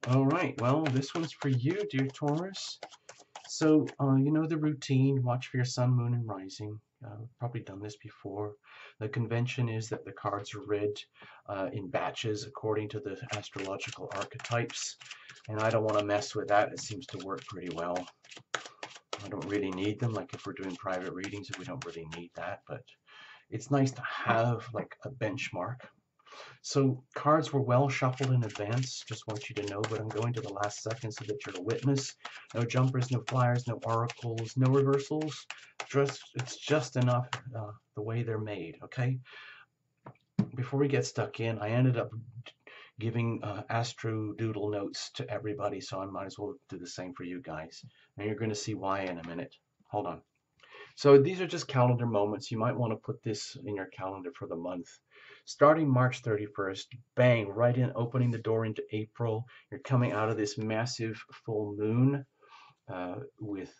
All right, well, this one's for you, dear Taurus. So, you know the routine, watch for your sun, moon, and rising. Probably done this before. The convention is that the cards are read in batches according to the astrological archetypes, and I don't want to mess with that. It seems to work pretty well. I don't really need them, like if we're doing private readings, we don't really need that, but it's nice to have like a benchmark. So cards were well shuffled in advance. Just want you to know, but I'm going to the last second so that you're a witness. No jumpers, no flyers, no oracles, no reversals. It's just enough the way they're made, okay? Before we get stuck in, I ended up giving astro doodle notes to everybody, so I might as well do the same for you guys. And you're going to see why in a minute. Hold on. So these are just calendar moments. You might want to put this in your calendar for the month. Starting March 31st, bang, right in, opening the door into April. You're coming out of this massive full moon with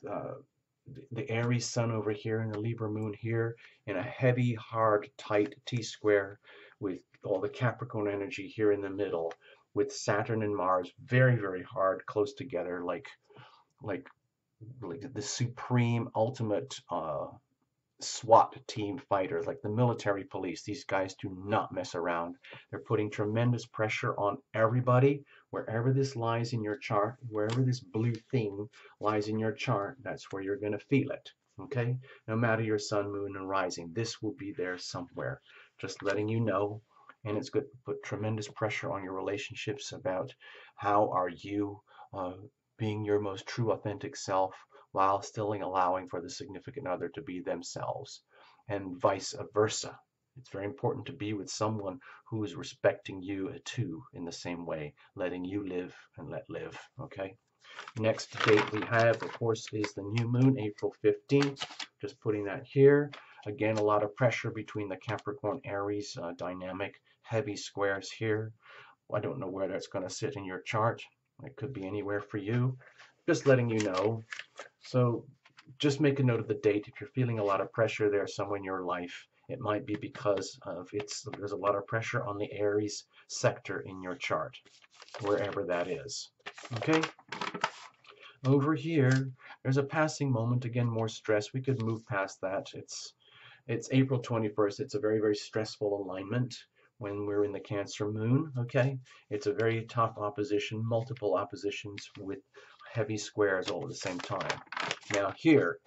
the Aries sun over here and the Libra moon here in a heavy, hard, tight T-square with all the Capricorn energy here in the middle with Saturn and Mars very, very hard, close together, like the supreme ultimate SWAT team fighters, like the military police. These guys do not mess around. They're putting tremendous pressure on everybody. Wherever this lies in your chart, wherever this blue thing lies in your chart, that's where you're going to feel it. Okay? No matter your sun, moon, and rising, this will be there somewhere. Just letting you know. And it's going to put tremendous pressure on your relationships about how are you being your most true authentic self while still allowing for the significant other to be themselves, and vice versa. It's very important to be with someone who is respecting you too in the same way, letting you live and let live. Okay. Next date we have, of course, is the new moon, April 15th. Just putting that here. Again, a lot of pressure between the Capricorn Aries dynamic, heavy squares here. I don't know where that's going to sit in your chart. It could be anywhere for you. Just letting you know. So just make a note of the date. If you're feeling a lot of pressure there somewhere in your life, it might be because of there's a lot of pressure on the Aries sector in your chart, wherever that is. Okay? Over here, there's a passing moment. Again, more stress. We could move past that. It's April 21st. It's a very, very stressful alignment when we're in the Cancer moon, okay? It's a very tough opposition, multiple oppositions with heavy squares all at the same time. Now here,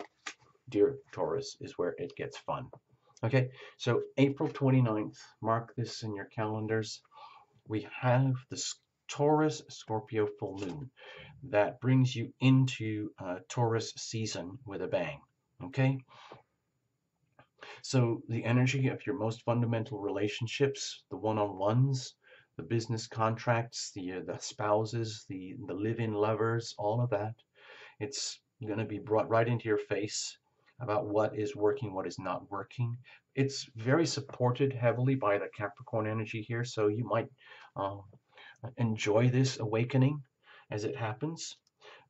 dear Taurus, is where it gets fun. Okay, so April 29th, mark this in your calendars. We have the Taurus Scorpio full moon that brings you into Taurus season with a bang. Okay, so the energy of your most fundamental relationships, the one-on-ones, the business contracts, the spouses, the live-in lovers, all of that, it's going to be brought right into your face about what is working, what is not working. It's very supported heavily by the Capricorn energy here, so you might uh, enjoy this awakening as it happens.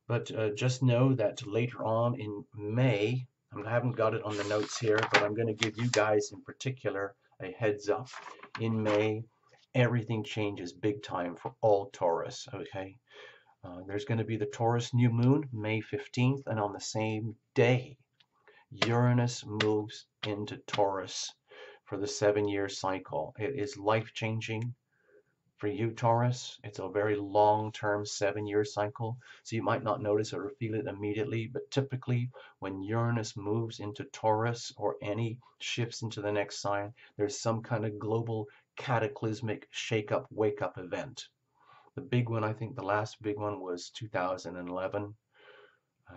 But just know that later on in May, I haven't got it on the notes here, but I'm going to give you guys in particular a heads up. In May, everything changes big time for all Taurus, okay? There's going to be the Taurus new moon, May 15th, and on the same day, Uranus moves into Taurus for the 7-year cycle. It is life-changing for you, Taurus. It's a very long-term 7-year cycle, so you might not notice it or feel it immediately, but typically when Uranus moves into Taurus or any shifts into the next sign, there's some kind of global cataclysmic shake-up, wake-up event. The big one, I think the last big one was 2011. Uh,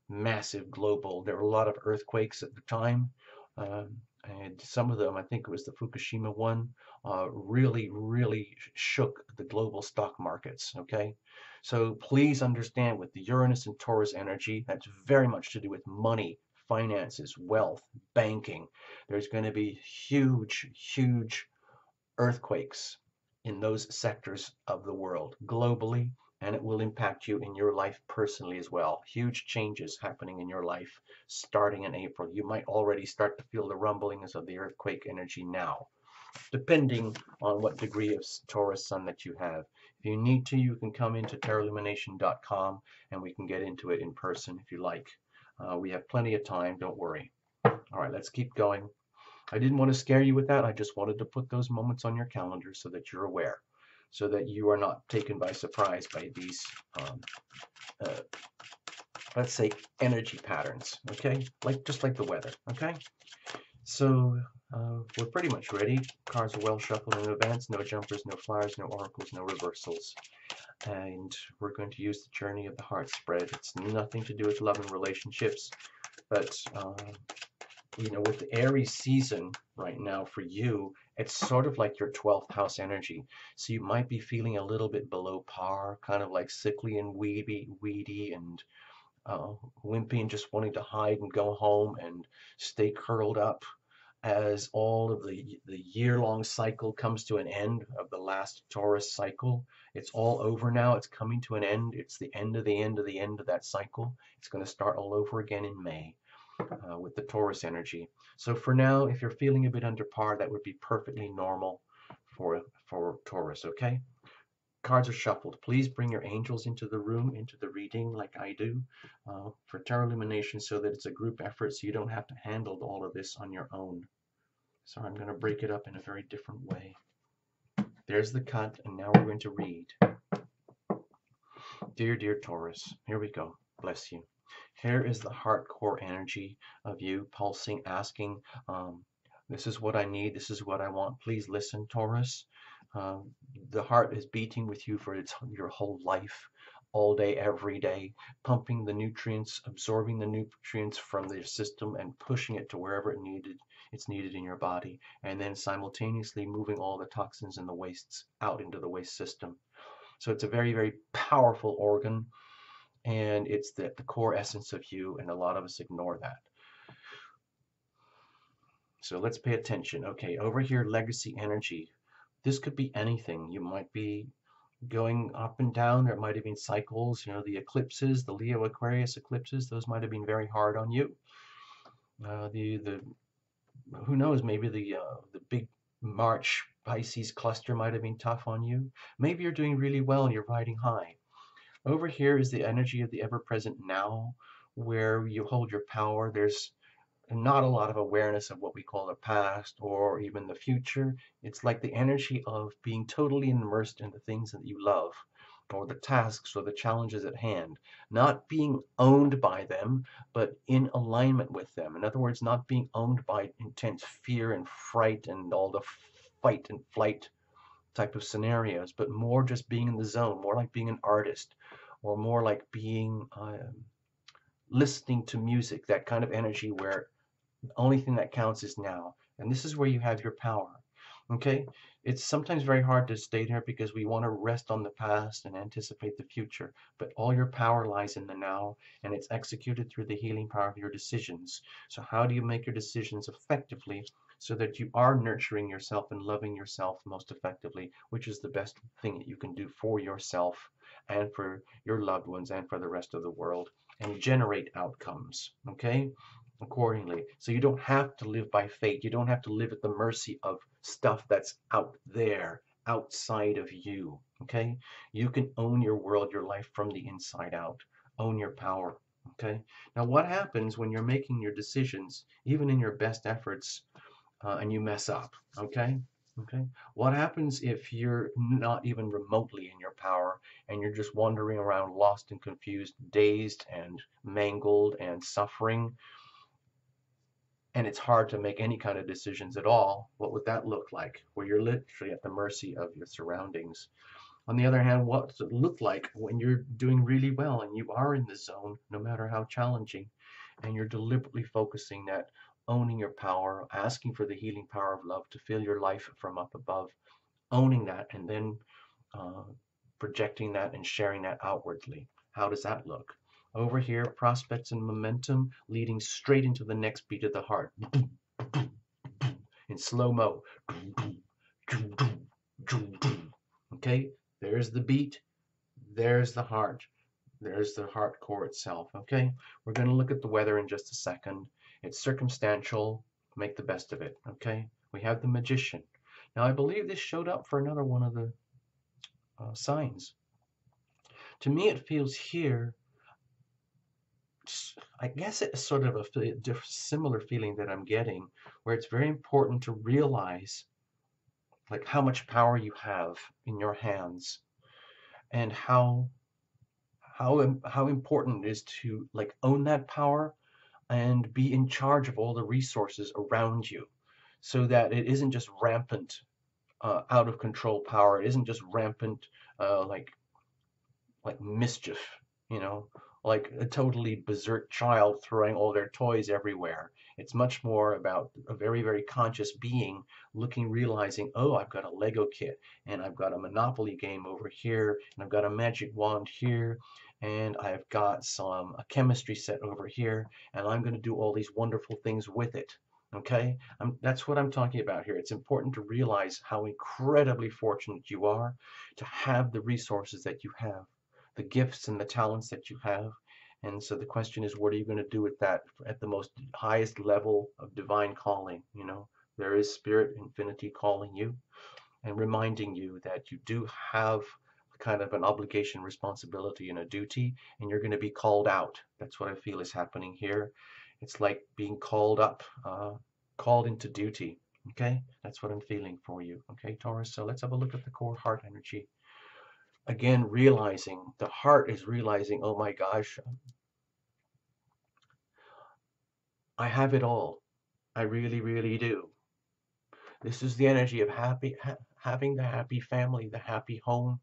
Massive global. There were a lot of earthquakes at the time. And some of them, I think it was the Fukushima one, really, really shook the global stock markets. Okay. So please understand with the Uranus and Taurus energy, that's very much to do with money, finances, wealth, banking. There's going to be huge, huge earthquakes in those sectors of the world globally, and it will impact you in your life personally as well. Huge changes happening in your life starting in April. You might already start to feel the rumblings of the earthquake energy now. depending on what degree of Taurus sun that you have. If you need to, you can come into TAURUSillumination.com and we can get into it in person if you like. We have plenty of time, don't worry. All right, let's keep going. I didn't want to scare you with that. I just wanted to put those moments on your calendar so that you're aware, so that you are not taken by surprise by these, uh, let's say, energy patterns, okay? Just like the weather, okay? So we're pretty much ready. Cards are well shuffled in advance. No jumpers, no flyers, no oracles, no reversals. And we're going to use the journey of the heart spread. It's nothing to do with love and relationships, but you know, with the Aries season right now for you, it's sort of like your 12th house energy. So you might be feeling a little bit below par, kind of like sickly and weedy and wimpy and just wanting to hide and go home and stay curled up as all of the year-long cycle comes to an end of the last Taurus cycle. It's all over now. It's coming to an end. It's the end of the end of the end of that cycle. It's going to start all over again in May. With the Taurus energy. So for now, if you're feeling a bit under par, that would be perfectly normal for Taurus, okay? Cards are shuffled. Please bring your angels into the room, into the reading like I do for Tarot Illumination so that it's a group effort so you don't have to handle all of this on your own. So I'm going to break it up in a very different way. There's the cut, and now we're going to read. Dear Taurus, here we go. Bless you. Here is the heart core energy of you pulsing, asking, this is what I need, this is what I want. Please listen, Taurus. The heart is beating with you for your whole life, all day, every day, pumping the nutrients, absorbing the nutrients from the system and pushing it to wherever it's needed in your body, and then simultaneously moving all the toxins and the wastes out into the waste system. So it's a very, very powerful organ. And it's the core essence of you, and a lot of us ignore that. So let's pay attention. Okay, over here, legacy energy. This could be anything. You might be going up and down. There might have been cycles. You know, the eclipses, the Leo Aquarius eclipses, those might have been very hard on you. Who knows? Maybe the big March Pisces cluster might have been tough on you. Maybe you're doing really well and you're riding high. Over here is the energy of the ever-present now, where you hold your power. There's not a lot of awareness of what we call the past or even the future. It's like the energy of being totally immersed in the things that you love, or the tasks or the challenges at hand, not being owned by them, but in alignment with them. In other words, not being owned by intense fear and fright and all the fight and flight type of scenarios, but more just being in the zone, more like being an artist, or more like being listening to music, that kind of energy where the only thing that counts is now. And this is where you have your power. Okay? It's sometimes very hard to stay there because we want to rest on the past and anticipate the future. But all your power lies in the now, and it's executed through the healing power of your decisions. So how do you make your decisions effectively so that you are nurturing yourself and loving yourself most effectively, which is the best thing that you can do for yourself and for your loved ones and for the rest of the world, and generate outcomes, okay? Accordingly. So you don't have to live by fate. You don't have to live at the mercy of stuff that's out there, outside of you, okay? You can own your world, your life from the inside out. Own your power, okay? Now, what happens when you're making your decisions, even in your best efforts, and you mess up, okay? Okay. What happens if you're not even remotely in your power and you're just wandering around lost and confused, dazed and mangled and suffering, and it's hard to make any kind of decisions at all? What would that look like? Where you're literally at the mercy of your surroundings. On the other hand, what does it look like when you're doing really well and you are in the zone, no matter how challenging, and you're deliberately focusing that, owning your power, asking for the healing power of love to fill your life from up above, owning that, and then projecting that and sharing that outwardly? How does that look? Over here, prospects and momentum leading straight into the next beat of the heart. In slow-mo. Okay, there's the beat, there's the heart, there's the heart core itself. Okay, we're going to look at the weather in just a second. It's circumstantial, make the best of it. Okay, we have the magician. Now, I believe this showed up for another one of the signs. To me, it feels here, I guess it's sort of a similar feeling that I'm getting, where it's very important to realize like how much power you have in your hands, and how important it is to like own that power and be in charge of all the resources around you, so that it isn't just rampant out of control power. It isn't just rampant like mischief, you know, like a totally berserk child throwing all their toys everywhere. It's much more about a very, very conscious being looking, realizing, oh, I've got a Lego kit, and I've got a Monopoly game over here, and I've got a magic wand here, and I've got a chemistry set over here, and I'm going to do all these wonderful things with it. Okay, that's what I'm talking about here. It's important to realize how incredibly fortunate you are to have the resources that you have, the gifts and the talents that you have. And so the question is, what are you going to do with that at the most highest level of divine calling? You know, there is spirit infinity calling you and reminding you that you do have kind of an obligation, responsibility, and a duty, and you're going to be called out. That's what I feel is happening here. It's like being called up, called into duty. Okay, that's what I'm feeling for you. Okay, Taurus. So let's have a look at the core heart energy. Again, realizing the heart is realizing, oh my gosh, I have it all. I really, really do. This is the energy of having the happy family, the happy home,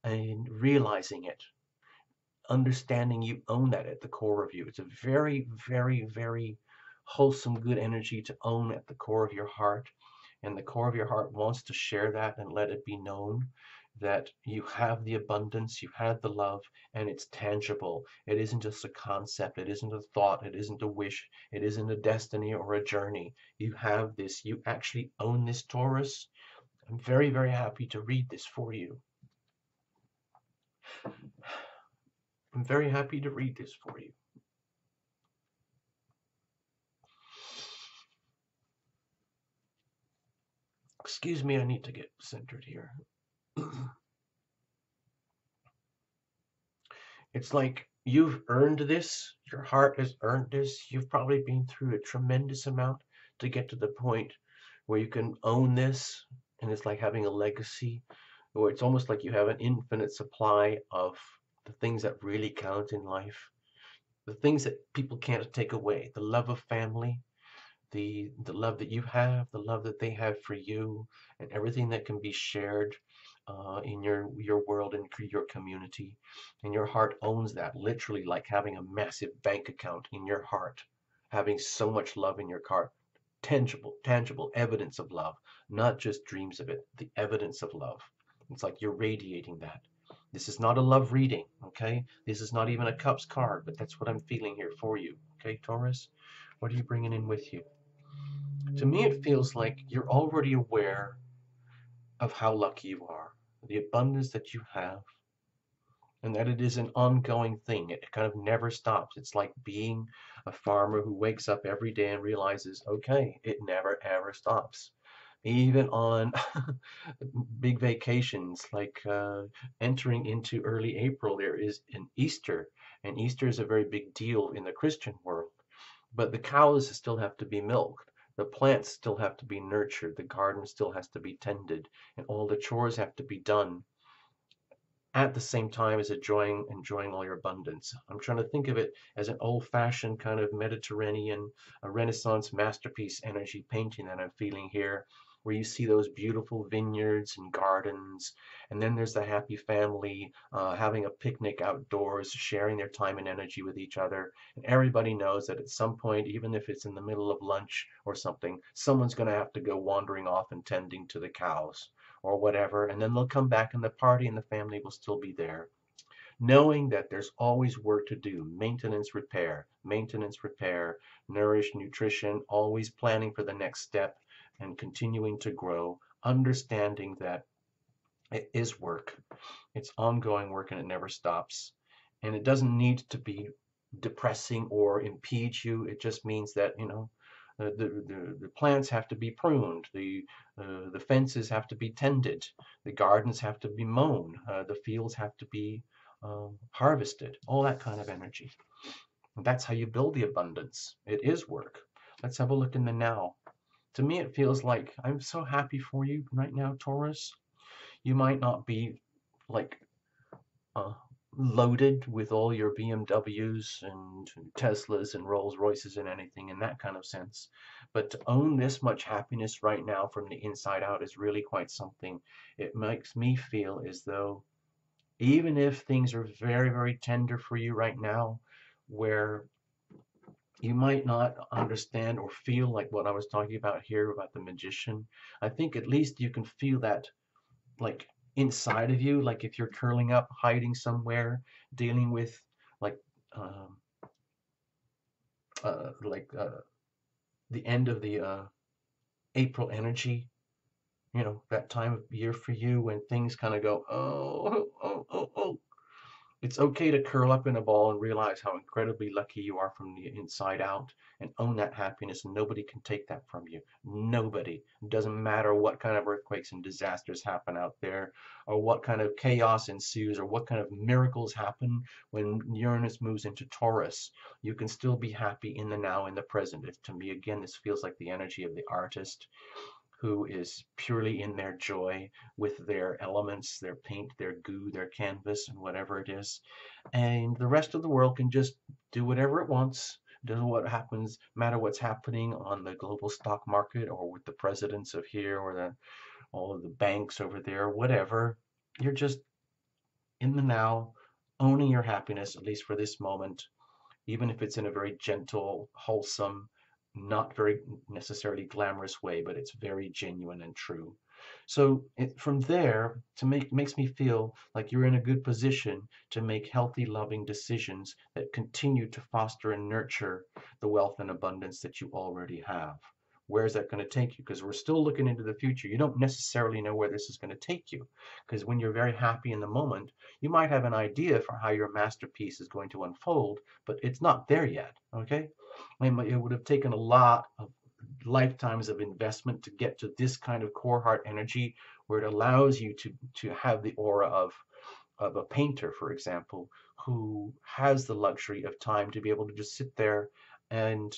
and realizing it, understanding you own that at the core of you. It's a very, very, very wholesome, good energy to own at the core of your heart. And the core of your heart wants to share that and let it be known that you have the abundance, you have the love, and it's tangible. It isn't just a concept, it isn't a thought, it isn't a wish, it isn't a destiny or a journey. You have this, you actually own this, Taurus. I'm very, very happy to read this for you. I'm very happy to read this for you. Excuse me, I need to get centered here. It's like you've earned this, your heart has earned this. You've probably been through a tremendous amount to get to the point where you can own this, and it's like having a legacy, or it's almost like you have an infinite supply of the things that really count in life, the things that people can't take away, the love of family, the love that you have, the love that they have for you, and everything that can be shared in your world and your community. And your heart owns that, literally like having a massive bank account in your heart, having so much love in your heart, tangible evidence of love, not just dreams of it, the evidence of love. It's like you're radiating that. This is not a love reading, okay? This is not even a cups card, but that's what I'm feeling here for you, okay, Taurus? What are you bringing in with you? To me, it feels like you're already aware of how lucky you are, the abundance that you have, and that it is an ongoing thing. It kind of never stops. It's like being a farmer who wakes up every day and realizes, okay, it never ever stops. Even on big vacations, like entering into early April, there is an Easter, and Easter is a very big deal in the Christian world. But the cows still have to be milked. The plants still have to be nurtured. The garden still has to be tended. And all the chores have to be done at the same time as enjoying all your abundance. I'm trying to think of it as an old-fashioned kind of Mediterranean, a Renaissance masterpiece energy painting that I'm feeling here, where you see those beautiful vineyards and gardens, and then there's the happy family having a picnic outdoors, sharing their time and energy with each other. And everybody knows that at some point, even if it's in the middle of lunch or something, someone's going to have to go wandering off and tending to the cows or whatever, and then they'll come back and the party and the family will still be there. Knowing that there's always work to do, maintenance, repair, nourish, nutrition, always planning for the next step and continuing to grow, understanding that it is work. It's ongoing work and it never stops. And it doesn't need to be depressing or impede you. It just means that, you know, The plants have to be pruned, the fences have to be tended, the gardens have to be mown, the fields have to be harvested, all that kind of energy. And that's how you build the abundance. It is work. Let's have a look in the now. To me, it feels like I'm so happy for you right now, Taurus. You might not be like uh, loaded with all your BMWs and Teslas and Rolls Royces and anything in that kind of sense. But to own this much happiness right now from the inside out is really quite something. It makes me feel as though even if things are very, very tender for you right now, where you might not understand or feel like what I was talking about here about the magician, I think at least you can feel that like inside of you, like if you're curling up, hiding somewhere, dealing with like um, like the end of the April energy, that time of year for you when things kind of go, oh, oh, oh, oh. It's okay to curl up in a ball and realize how incredibly lucky you are from the inside out and own that happiness. And nobody can take that from you. Nobody. It doesn't matter what kind of earthquakes and disasters happen out there, or what kind of chaos ensues, or what kind of miracles happen when Uranus moves into Taurus. You can still be happy in the now, in the present. To me, again, this feels like the energy of the artist who is purely in their joy with their elements, their paint, their goo, their canvas, and whatever it is. And the rest of the world can just do whatever it wants. Doesn't what happens matter what's happening on the global stock market or with the presidents of here or all of the banks over there, whatever. You're just in the now, owning your happiness, at least for this moment, even if it's in a very gentle, wholesome, not very necessarily glamorous way, but it's very genuine and true. So from there, makes me feel like you're in a good position to make healthy, loving decisions that continue to foster and nurture the wealth and abundance that you already have. Where is that going to take you? Because we're still looking into the future. You don't necessarily know where this is going to take you. Because when you're very happy in the moment, you might have an idea for how your masterpiece is going to unfold, but it's not there yet. Okay? It would have taken a lot of lifetimes of investment to get to this kind of core heart energy where it allows you to have the aura of a painter, for example, who has the luxury of time to be able to just sit there and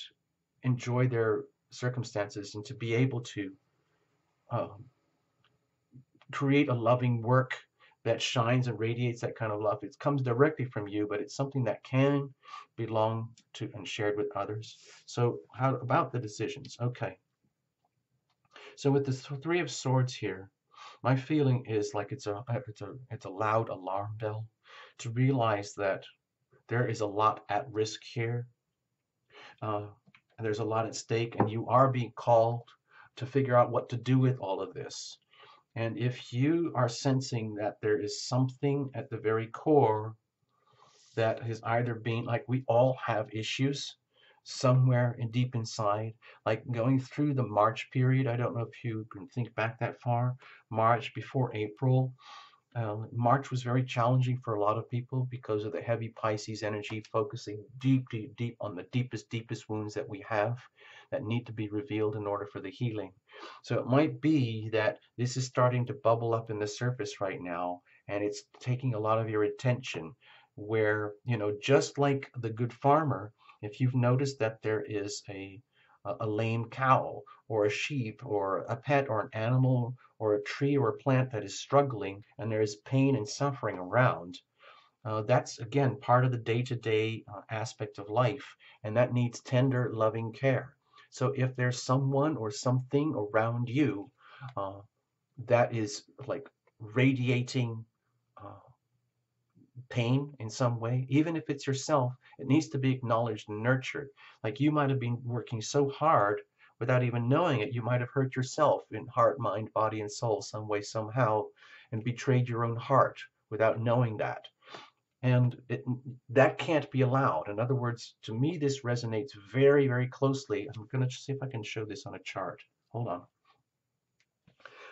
enjoy their circumstances and to be able to um, create a loving work that shines and radiates that kind of love. It comes directly from you, but it's something that can belong to and shared with others. So how about the decisions? Okay. So with the Three of Swords here, my feeling is like it's a loud alarm bell to realize that there is a lot at risk here. Uh, there's a lot at stake, and you are being called to figure out what to do with all of this. And if you are sensing that there is something at the very core that has either been like we all have issues somewhere in deep inside, like going through the March period. I don't know if you can think back that far, March before April. March was very challenging for a lot of people because of the heavy Pisces energy, focusing deep, deep, deep on the deepest, deepest wounds that we have that need to be revealed in order for the healing. So it might be that this is starting to bubble up in the surface right now, and it's taking a lot of your attention. Where, just like the good farmer, if you've noticed that there is a lame cow or a sheep or a pet or an animal or a tree or a plant that is struggling and there is pain and suffering around, that's again part of the day-to-day aspect of life, and that needs tender, loving care. So if there's someone or something around you uh, that is like radiating uh, pain in some way, even if it's yourself, it needs to be acknowledged and nurtured. Like you might have been working so hard without even knowing it, you might have hurt yourself in heart, mind, body, and soul, some way, somehow, and betrayed your own heart without knowing that. And that can't be allowed. In other words, to me, this resonates very, very closely. I'm going to see if I can show this on a chart. Hold on.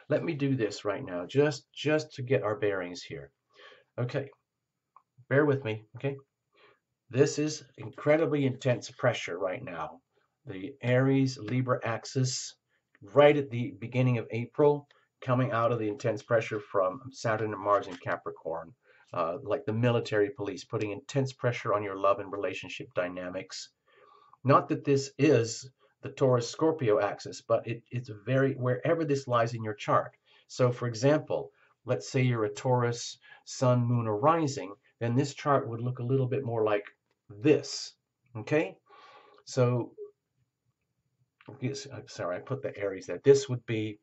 Let me do this right now, just to get our bearings here. Okay, bear with me, okay? This is incredibly intense pressure right now. the Aries Libra axis right at the beginning of April, coming out of the intense pressure from Saturn and Mars in Capricorn, like the military police, putting intense pressure on your love and relationship dynamics. Not that this is the Taurus Scorpio axis, but it's very, wherever this lies in your chart. So, for example, let's say you're a Taurus sun, moon, or rising, then this chart would look a little bit more like this. Okay? So, sorry, I put the Aries there. This would be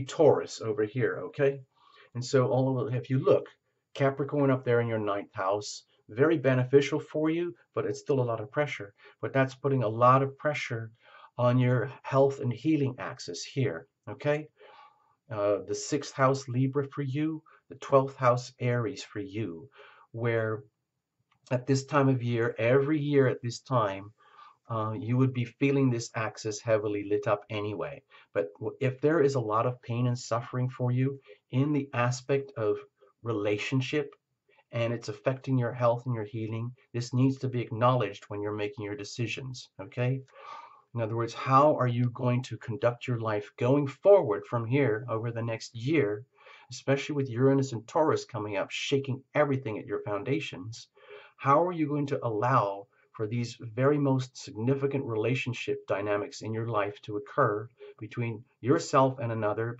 Taurus over here, okay? And so if you look, Capricorn up there in your ninth house, very beneficial for you, but it's still a lot of pressure. But that's putting a lot of pressure on your health and healing axis here, okay? The sixth house Libra for you, the 12th house Aries for you, where at this time of year, every year at this time, you would be feeling this axis heavily lit up anyway. But if there is a lot of pain and suffering for you in the aspect of relationship and it's affecting your health and your healing, this needs to be acknowledged when you're making your decisions, okay? In other words, how are you going to conduct your life going forward from here over the next year, especially with Uranus and Taurus coming up, shaking everything at your foundations? How are you going to allow for these very most significant relationship dynamics in your life to occur between yourself and another,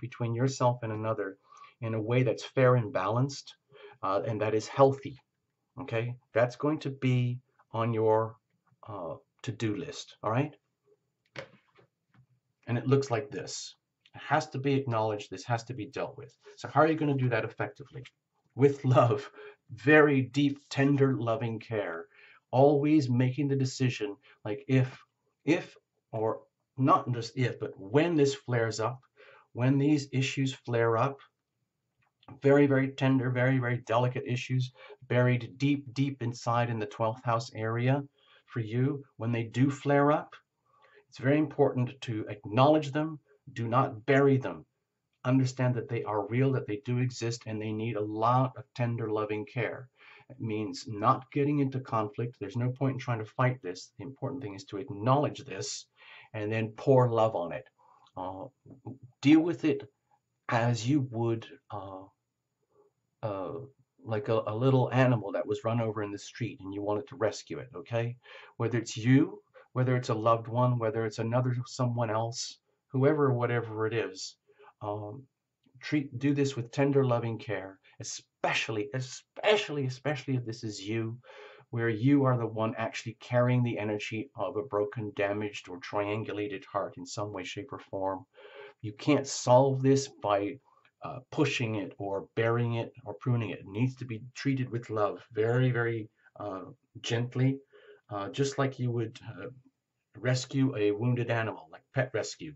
in a way that's fair and balanced, and that is healthy? Okay, that's going to be on your to-do list. All right. And it looks like this. It has to be acknowledged. This has to be dealt with. So how are you going to do that effectively? With love, very deep, tender, loving care. Always making the decision, like if, or not just if, but when this flares up, when these issues flare up, very, very tender, very, very delicate issues buried deep, deep inside in the 12th house area for you, when they do flare up, it's very important to acknowledge them. Do not bury them. Understand that they are real, that they do exist, and they need a lot of tender, loving care. It means not getting into conflict. There's no point in trying to fight this. The important thing is to acknowledge this and then pour love on it. Deal with it as you would uh, like a little animal that was run over in the street and you wanted to rescue it, okay? Whether it's you, whether it's a loved one, whether it's another someone else, whoever, whatever it is, um, do this with tender, loving care, especially if this is you, where you are the one actually carrying the energy of a broken, damaged, or triangulated heart in some way, shape, or form. You can't solve this by pushing it or burying it or pruning it. It needs to be treated with love, very, very gently, just like you would rescue a wounded animal, like pet rescue,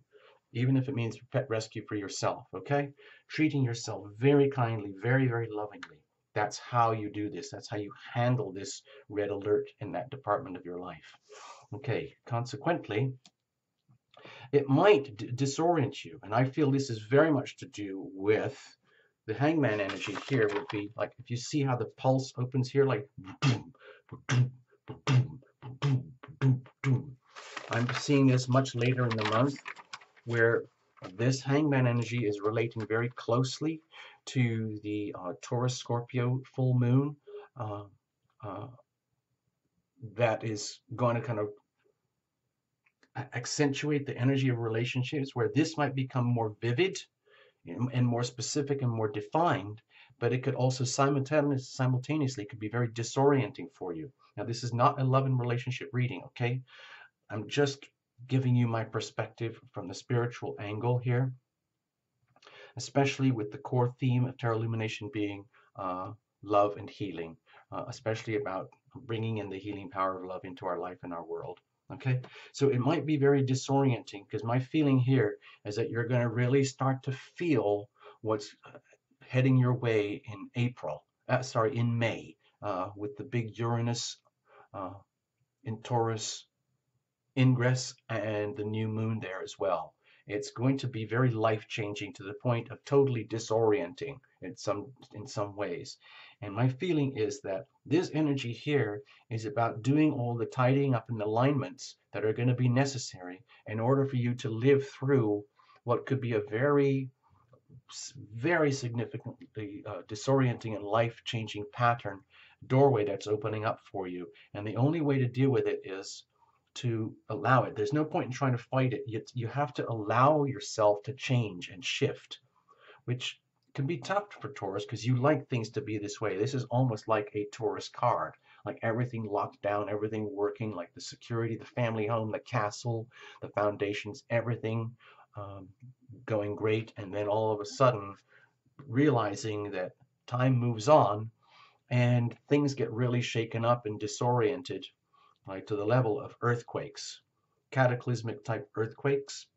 even if it means pet rescue for yourself, okay? Treating yourself very kindly, very, very lovingly. That's how you do this. That's how you handle this red alert in that department of your life. Okay, consequently, it might disorient you. And I feel this is very much to do with the hangman energy here would be like, if you see how the pulse opens here, like boom, boom, boom, boom, boom, boom. I'm seeing this much later in the month where this hangman energy is relating very closely to the Taurus Scorpio full moon uh, that is going to kind of accentuate the energy of relationships, where this might become more vivid and more specific and more defined, but it could also simultaneously could be very disorienting for you. Now, this is not a love and relationship reading, okay? I'm just giving you my perspective from the spiritual angle here, especially with the core theme of Tarot Illumination being love and healing, especially about bringing in the healing power of love into our life and our world. Okay, so it might be very disorienting because my feeling here is that you're going to really start to feel what's heading your way in in May, with the big Uranus in Taurus ingress and the new moon there as well. It's going to be very life-changing to the point of totally disorienting, in some ways. And my feeling is that this energy here is about doing all the tidying up and alignments that are going to be necessary in order for you to live through what could be a very significantly disorienting and life-changing pattern doorway that's opening up for you. And the only way to deal with it is to allow it. There's no point in trying to fight it. You have to allow yourself to change and shift, which can be tough for Taurus because you like things to be this way. This is almost like a Taurus card, like everything locked down, everything working, like the security, the family home, the castle, the foundations, everything um, going great. And then all of a sudden, realizing that time moves on and things get really shaken up and disoriented, like to the level of earthquakes, cataclysmic type earthquakes.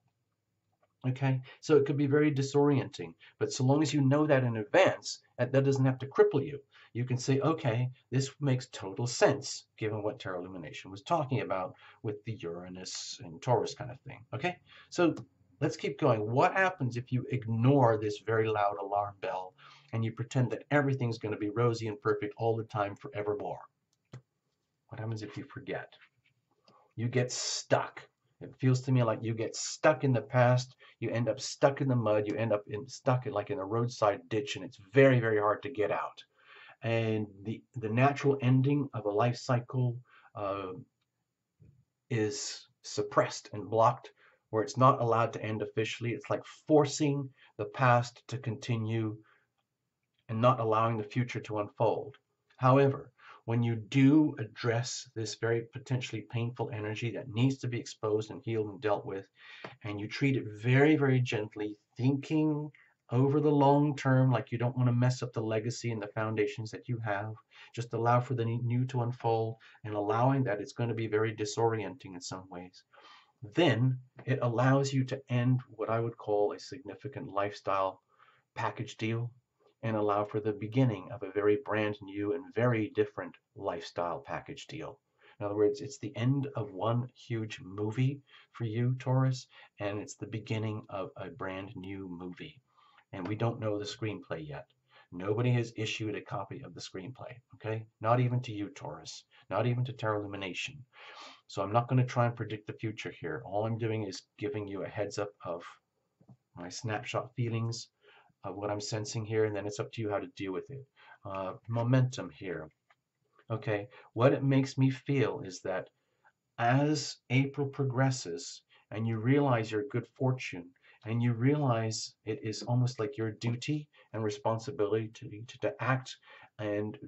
Okay, so it could be very disorienting, but so long as you know that in advance, that doesn't have to cripple you. You can say, okay, this makes total sense given what Tarot Illumination was talking about with the Uranus and Taurus kind of thing. Okay, so let's keep going. What happens if you ignore this very loud alarm bell and you pretend that everything's going to be rosy and perfect all the time forevermore? What happens if you forget? You get stuck. It feels to me like you get stuck in the past. You end up stuck in the mud. You end up stuck like in a roadside ditch, and it's very, very hard to get out. And the natural ending of a life cycle uh, is suppressed and blocked, where it's not allowed to end officially. It's like forcing the past to continue and not allowing the future to unfold. However, when you do address this very potentially painful energy that needs to be exposed and healed and dealt with, and you treat it very, very gently, thinking over the long term, like you don't want to mess up the legacy and the foundations that you have, just allow for the new to unfold and allowing that it's going to be very disorienting in some ways. Then it allows you to end what I would call a significant lifestyle package deal and allow for the beginning of a very brand new and very different lifestyle package deal. In other words, it's the end of one huge movie for you, Taurus, and it's the beginning of a brand new movie. And we don't know the screenplay yet. Nobody has issued a copy of the screenplay, okay? Not even to you, Taurus. Not even to Tarot Illumination. So I'm not going to try and predict the future here. All I'm doing is giving you a heads up of my snapshot feelings of what I'm sensing here, and then it's up to you how to deal with it. Momentum here. Okay, what it makes me feel is that as April progresses and you realize your good fortune and you realize it is almost like your duty and responsibility to act and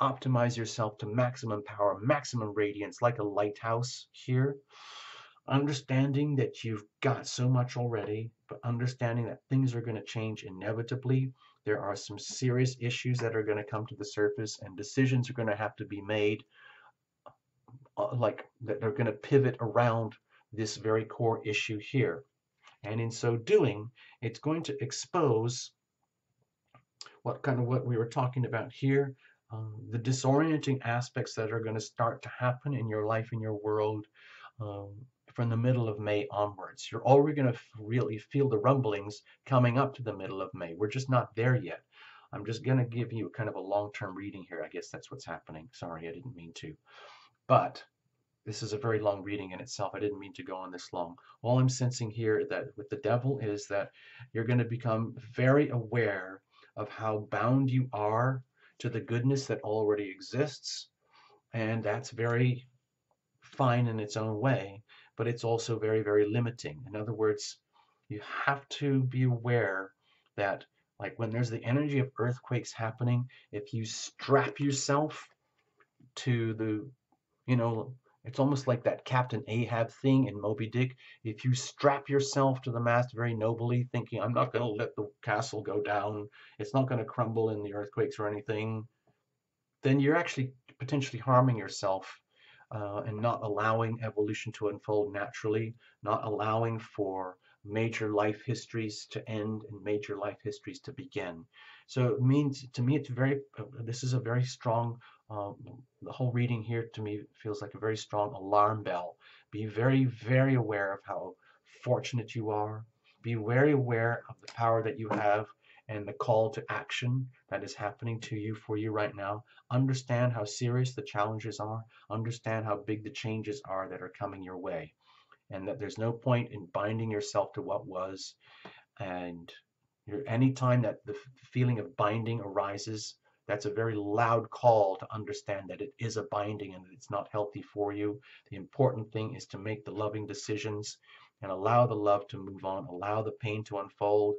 optimize yourself to maximum power, maximum radiance, like a lighthouse here, understanding that you've got so much already, but understanding that things are going to change inevitably. There are some serious issues that are going to come to the surface, and decisions are going to have to be made, like that are going to pivot around this very core issue here. And in so doing, it's going to expose what we were talking about here, the disorienting aspects that are going to start to happen in your life, in your world, um, from the middle of May onwards. You're already going to really feel the rumblings coming up to the middle of May. We're just not there yet. I'm just going to give you kind of a long-term reading here. I guess that's what's happening. Sorry, I didn't mean to. But this is a very long reading in itself. I didn't mean to go on this long. All I'm sensing here that with the devil is that you're going to become very aware of how bound you are to the goodness that already exists. And that's very fine in its own way, but it's also very, very limiting. In other words, you have to be aware that, like, when there's the energy of earthquakes happening, if you strap yourself to the, you know, it's almost like that Captain Ahab thing in Moby Dick. If you strap yourself to the mast very nobly, thinking, I'm not going to let the castle go down, it's not going to crumble in the earthquakes or anything, then you're actually potentially harming yourself and not allowing evolution to unfold naturally, not allowing for major life histories to end and major life histories to begin. So it means, to me, it's very, this is a very strong, the whole reading here to me feels like a very strong alarm bell. Be very, very aware of how fortunate you are. Be very aware of the power that you have and the call to action that is happening to you for you right now. Understand how serious the challenges are. Understand how big the changes are that are coming your way, and that there's no point in binding yourself to what was. And anytime that the feeling of binding arises, that's a very loud call to understand that it is a binding and that it's not healthy for you. The important thing is to make the loving decisions and allow the love to move on, allow the pain to unfold,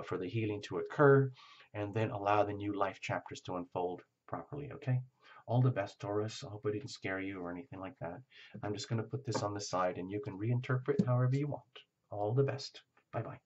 for the healing to occur, and then allow the new life chapters to unfold properly, okay? All the best, Taurus. I hope I didn't scare you or anything like that. I'm just going to put this on the side and you can reinterpret however you want. All the best. Bye-bye.